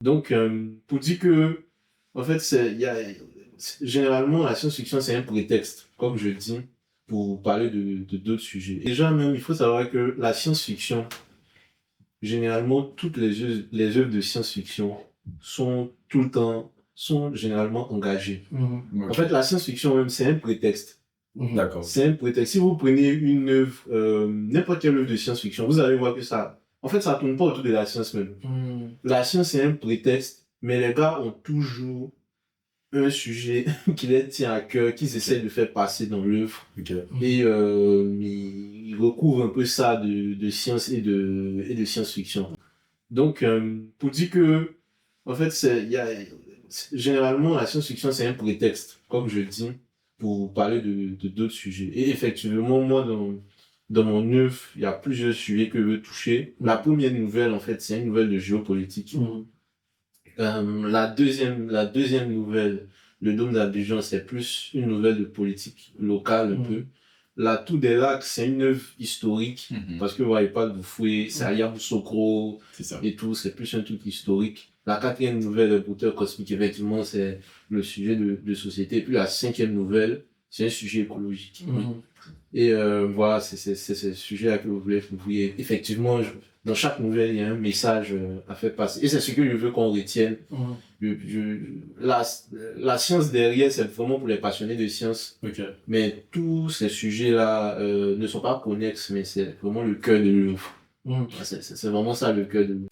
Donc, pour dire que, en fait, généralement, la science-fiction, c'est un prétexte, comme je dis, pour parler de d'autres sujets. Déjà, même, il faut savoir que la science-fiction, généralement, toutes les œuvres de science-fiction sont généralement engagées. En fait, la science-fiction, même, c'est un prétexte. D'accord. C'est un prétexte. Si vous prenez une œuvre, n'importe quelle œuvre de science-fiction, vous allez voir que ça tourne pas autour de la science même. La science, c'est un prétexte, mais les gars ont toujours un sujet qui les tient à cœur, qu'ils essaient de faire passer dans l'œuvre. Et ils recouvrent un peu ça de science et de science-fiction. Donc, pour dire que, en fait, généralement, la science-fiction, c'est un prétexte, comme je dis, pour parler de d'autres sujets. Et effectivement, moi, dans mon œuvre, il y a plusieurs sujets que je veux toucher. La première nouvelle, en fait, c'est une nouvelle de géopolitique. La deuxième nouvelle, Le Dôme d'Abidjan, c'est plus une nouvelle de politique locale un peu. La Tour des Lacs, c'est une œuvre historique, parce que vous voyez pas de Bouffoué, c'est Aya Boussokro et tout, c'est plus un truc historique. La quatrième nouvelle, Le Brouteur Cosmique, effectivement, c'est le sujet de société. Et puis la cinquième nouvelle, c'est un sujet écologique. Et voilà, c'est ce sujet-là que vous voulez. Effectivement, dans chaque nouvelle, il y a un message à faire passer. Et c'est ce que je veux qu'on retienne. La science derrière, c'est vraiment pour les passionnés de science. Mais tous ces sujets-là ne sont pas connexes, mais c'est vraiment le cœur de l'œuvre. C'est vraiment ça le cœur de l'œuvre.